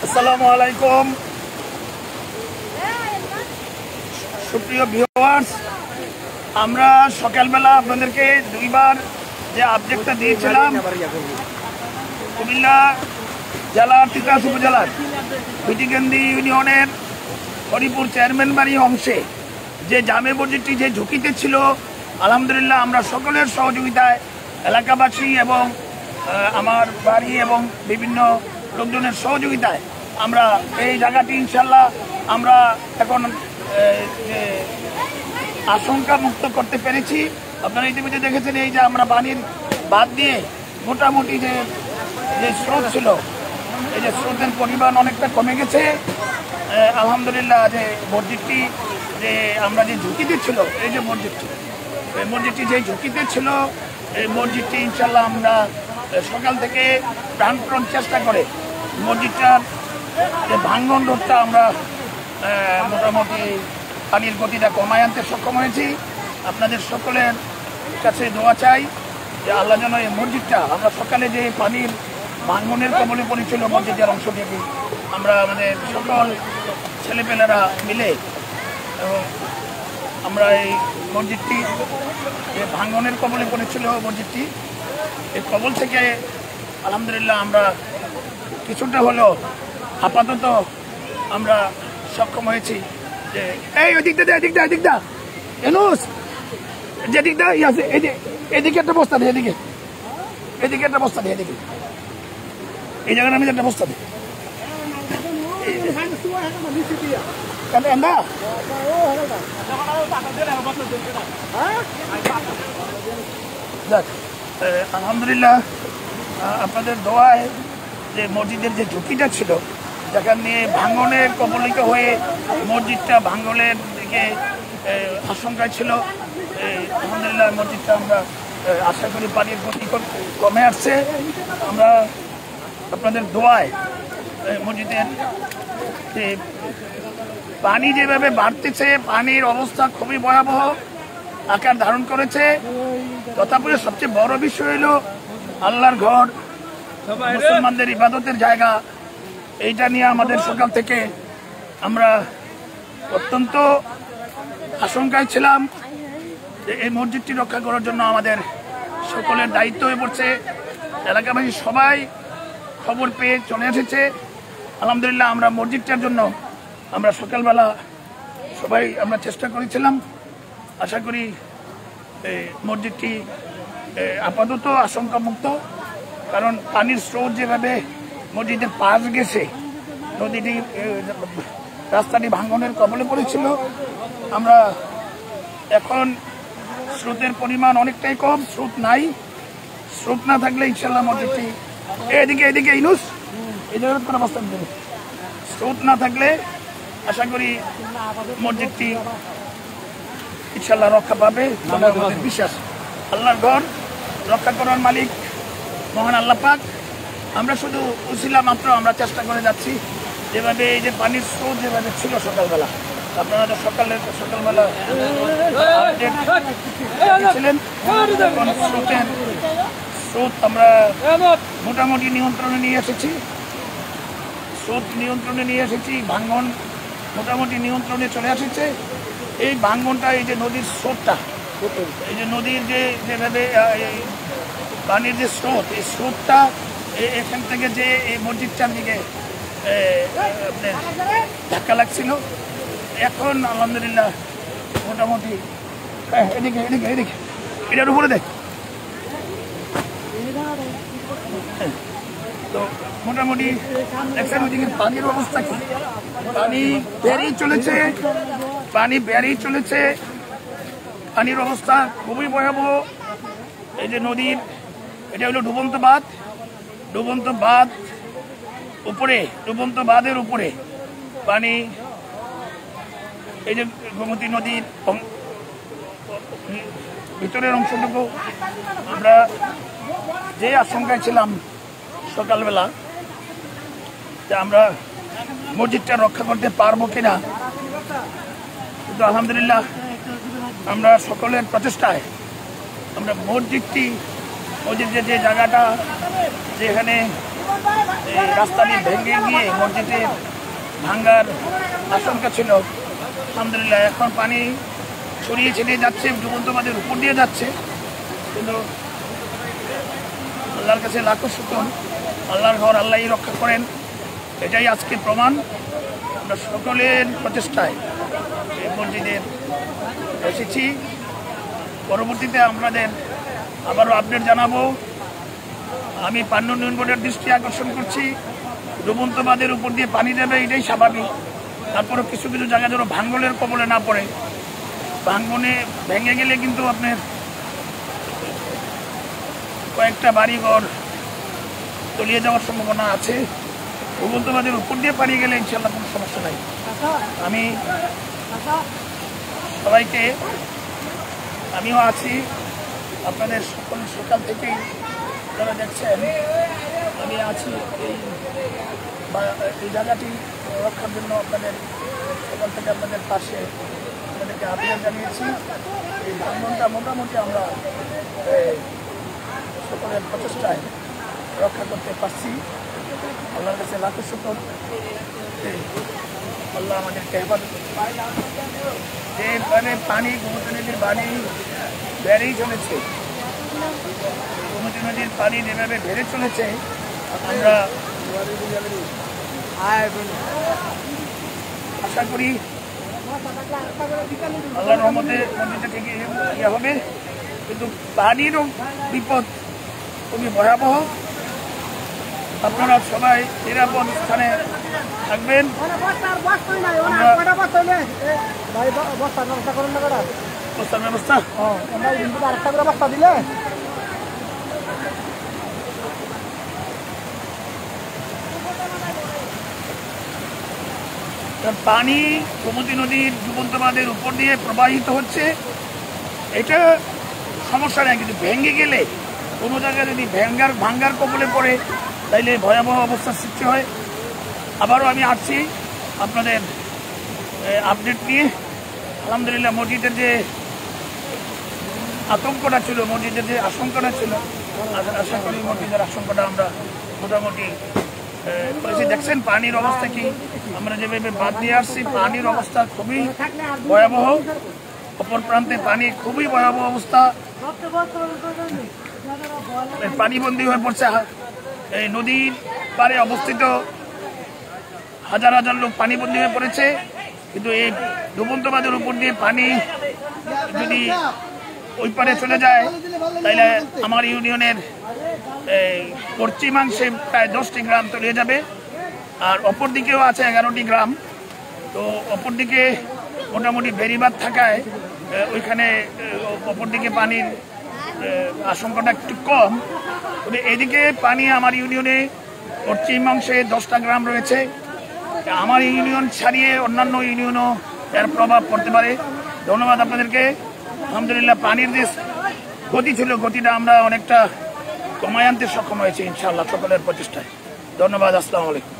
আসসালামু আলাইকুম সুপ্রিয় ভিউয়ার্স, আমরা সকালবেলা আপনাদেরকে দুইবার যে আপডেটটা দিয়েছিলাম কুমিল্লা জেলার তিতাস উপজেলার পিটিকেন্দি ইউনিয়নের হরিপুর চেয়ারম্যান বাড়ি অংশে যে জামে মসজিদটি যে ঝুঁকিতে ছিল, আলহামদুলিল্লাহ আমরা সকলের সহযোগিতায় এলাকাবাসী এবং আমার বাড়ি এবং বিভিন্ন লোকজনের সহযোগিতায় আমরা এই জায়গাটি ইনশাল্লাহ আমরা এখন আশঙ্কা মুক্ত করতে পেরেছি। আপনারা ইতিমধ্যে দেখেছেন এই যে আমরা পানির বাদ দিয়ে মোটামুটি যে স্রোত ছিল, এই যে স্রোতের পরিমাণ অনেকটা কমে গেছে আলহামদুলিল্লাহ। যে মসজিদটি যে আমরা যে ঝুঁকিতে ছিল, এই যে মসজিদটি যে ঝুঁকিতে ছিল, এই মসজিদটি ইনশাল্লাহ আমরা সকাল থেকে প্রাণপণ চেষ্টা করে মসজিদটার যে ভাঙ্গন রোধটা আমরা মোটামুটি পানির গতিটা কমায় আনতে সক্ষম হয়েছি। আপনাদের সকলের কাছে দোয়া চাই যে আল্লাহ যেন এই মসজিদটা, আমরা সকালে যে পানির ভাঙ্গনের কবলে পড়েছিল মসজিদের অংশটিকে, আমরা আমাদের সকল ছেলেপেলেরা মিলে এবং আমরা এই মসজিদটি যে ভাঙ্গনের কবলে পড়েছিল মসজিদটি, এই কবল থেকে আলহামদুলিল্লাহ আমরা কিছুটা হলেও আপাতত আমরা সক্ষম হয়েছি। যে এই এদিকটা এনুস যেদিকটা আছে এদিকে একটা বস্তা দেয়, এদিকে একটা বস্তা দেয়, এদিকে এই জায়গাটা আমি একটা বস্তা দিই আলহামদুলিল্লাহ আপনাদের দোয়ায় যে মসজিদের যে ঝুঁকিটা ছিল, যেখান নিয়ে ভাঙনের কবলিত হয়ে মসজিদটা ভাঙনের দিকে আশঙ্কায় ছিল, আলহামদুলিল্লাহ মসজিদটা আমরা আশা করি পানির গতি কমে আসছে। আমরা আপনাদের দোয়ায় মসজিদের পানি যেভাবে বাড়তেছে, পানির অবস্থা খুবই ভয়াবহ আকার ধারণ করেছে। তথাপি সবচেয়ে বড় বিষয় হলো আল্লাহর ঘর, মুসলমানদের ইবাদতের জায়গা, এইটা নিয়ে আমাদের সকাল থেকে আমরা অত্যন্ত আশঙ্কায় ছিলাম যে এই মসজিদটি রক্ষা করার জন্য আমাদের সকলের দায়িত্ব হয়ে পড়ছে। এলাকাবাসী সবাই খবর পেয়ে চলে এসেছে। আলহামদুলিল্লাহ আমরা মসজিদটার জন্য আমরা সকালবেলা সবাই আমরা চেষ্টা করেছিলাম। আশা করি মসজিদটি আপাতত আশঙ্কামুক্ত, কারণ পানির স্রোত যেভাবে মসজিদের পাশ গেছে, নদীটি রাস্তাটি ভাঙনের কবলে পড়েছিল। আমরা এখন স্রোতের পরিমাণ অনেকটাই কম, স্রোত নাই। স্রোত না থাকলে ইনশাল্লাহ মসজিদটি এদিকে ইনুস এই জায়গার কোনো অবস্থা দেবে। স্রোত না থাকলে আশা করি মসজিদটি ইনশাল্লাহ রক্ষা পাবে, আমাদের বিশ্বাস। আল্লাহর ঘর রক্ষা করার মালিক মহান আল্লাহ পাক। আমরা শুধু উসিলা মাত্র আমরা চেষ্টা করে যাচ্ছি, যেভাবে এই যে পানির স্রোত যেভাবে ছিল সকালবেলা, আপনারা তো সকালবেলা ছিলেন, স্রোত আমরা মোটামুটি নিয়ন্ত্রণে নিয়ে এসেছি। ভাঙ্গন মোটামুটি নিয়ন্ত্রণে চলে এসেছে। এই ভাঙ্গনটা, এই যে নদীর স্রোতটা, এই যে নদীর যেভাবে পানির যে স্রোত, এই স্রোতটা এখান থেকে যে এই মসজিদটার দিকে আপনার ধাক্কা লাগছিল, এখন আলহামদুলিল্লাহ মোটামুটি এদিকে এটার উপরে দেখ। তো মোটামুটি দেখছেন ওইদিকে পানির অবস্থা কি, পানি বেড়েই চলেছে। পানির অবস্থা খুবই ভয়াবহ। এই যে নদীর, এটা হলো ডুবন্ত বাঁধের উপরে পানি। এই যে গোমতী নদীর ভিতরের অংশটুকু আমরা যে আশঙ্কায় ছিলাম সকালবেলা যে আমরা মসজিদটা রক্ষা করতে পারবো কিনা, কিন্তু আলহামদুলিল্লাহ আমরা সকলের প্রচেষ্টায় আমরা মসজিদের যে জায়গাটা যেখানে এই রাস্তাটি ভেঙে গিয়ে মসজিদে ভাঙ্গার আশঙ্কা ছিল। আলহামদুলিল্লাহ এখন পানি ছড়িয়ে ছিটিয়ে যাচ্ছে, ডুবন্তবাদের উপর দিয়ে যাচ্ছে, কিন্তু আল্লাহর কাছে লাখো শুকর, আল্লাহর ঘর আল্লাহই রক্ষা করেন। এটাই আজকে প্রমাণ। আমরা সকলের প্রচেষ্টায় এই মসজিদে এসেছি। পরবর্তীতে আমাদের আবারও আপডেট জানাবো। আমি পানীয় উন্নয়ন বোর্ডের দৃষ্টি আকর্ষণ করছি, ডুবন্তবাদের উপর দিয়ে পানি দেবে, এটাই স্বাভাবিক। তারপরে কিছু কিছু জায়গা যেন ভাঙ্গনের কবলে না পড়ে। ভাঙ্গনে ভেঙে গেলে কিন্তু আপনার কয়েকটা বাড়িঘর তলিয়ে যাওয়ার সম্ভাবনা আছে। ডুবন্তবাদের উপর দিয়ে পানি গেলে ইনশাল্লাহ কোনো সমস্যা নাই। আমি সবাইকে, আমিও আছি, আপনাদের সকল সকাল থেকেই যারা দেখছেন আমি আছি এই জায়গাটি রক্ষার জন্য আপনাদের সকাল থেকে আপনাদের পাশে আপনাদেরকে আবেদন জানিয়েছি। এই ভাঙনটা মোটামুটি আমরা সকলের প্রচেষ্টায় রক্ষা করতে পারছি। আল্লাহর কাছে লাখো শুকর, আল্লাহ আমাদেরকে হেফাজত করতে পারে। যে পানি গোমতী নদীর পানি বেড়েই চলেছে, গোমতী নদীর পানি যেভাবে বেড়ে চলেছে, আমরা আশা করি আল্লাহর রহমতে নদীটা থেকে ইয়ে হবে। কিন্তু পানিরও বিপদ খুবই ভয়াবহ। আপনারা সবাই নিরাপদ স্থানে থাকবেন। বস্তার ব্যবস্থা দিলে পানি গোমতী নদীর ডুবন্তবাদের উপর দিয়ে প্রবাহিত হচ্ছে, এটা সমস্যা নেই। কিন্তু ভেঙে গেলে কোনো জায়গায় যদি ভাঙ্গার কবলে পড়ে তাইলে ভয়াবহ অবস্থার সৃষ্টি হয়। আবারও আমি আসছি আপনাদের আপডেট নিয়ে। আলহামদুলিল্লাহ মসজিদের যে আতঙ্কটা ছিল, মসজিদের যে আশঙ্কাটা ছিল, আশা করি মসজিদের আশঙ্কাটা আমরা মোটামুটি করেছি। দেখছেন পানির অবস্থা কি, আমরা যেভাবে বাদ দিয়ে আসছি, পানির অবস্থা খুবই ভয়াবহ। অপর প্রান্তে পানি খুবই ভয়াবহ অবস্থা, পানিবন্দী হয়ে পড়ছে। এই নদীর পাড়ে অবস্থিত হাজার হাজার লোক পানিবন্দী হয়ে পড়েছে। কিন্তু এই ডুবন্তবাদের উপর দিয়ে পানি যদি ওই পারে চলে যায় তাহলে আমার ইউনিয়নের পশ্চিমাংশে প্রায় 10টি গ্রাম তলিয়ে যাবে, আর অপর দিকেও আছে 11টি গ্রাম। তো অপর দিকে মোটামুটি বেড়িবাঁধ থাকায় ওইখানে অপর দিকে পানির আশঙ্কাটা একটু কম। তবে এদিকে পানি আমার ইউনিয়নে পশ্চিমাংশে 10টা গ্রাম রয়েছে। আমার ইউনিয়ন ছাড়িয়ে অন্যান্য ইউনিয়নও এর প্রভাব পড়তে পারে। ধন্যবাদ আপনাদেরকে। আলহামদুলিল্লাহ পানির যে গতি ছিল, গতিটা আমরা অনেকটা কমায় আনতে সক্ষম হয়েছি ইনশাআল্লাহ সকলের প্রচেষ্টায়। ধন্যবাদ। আসসালামু আলাইকুম।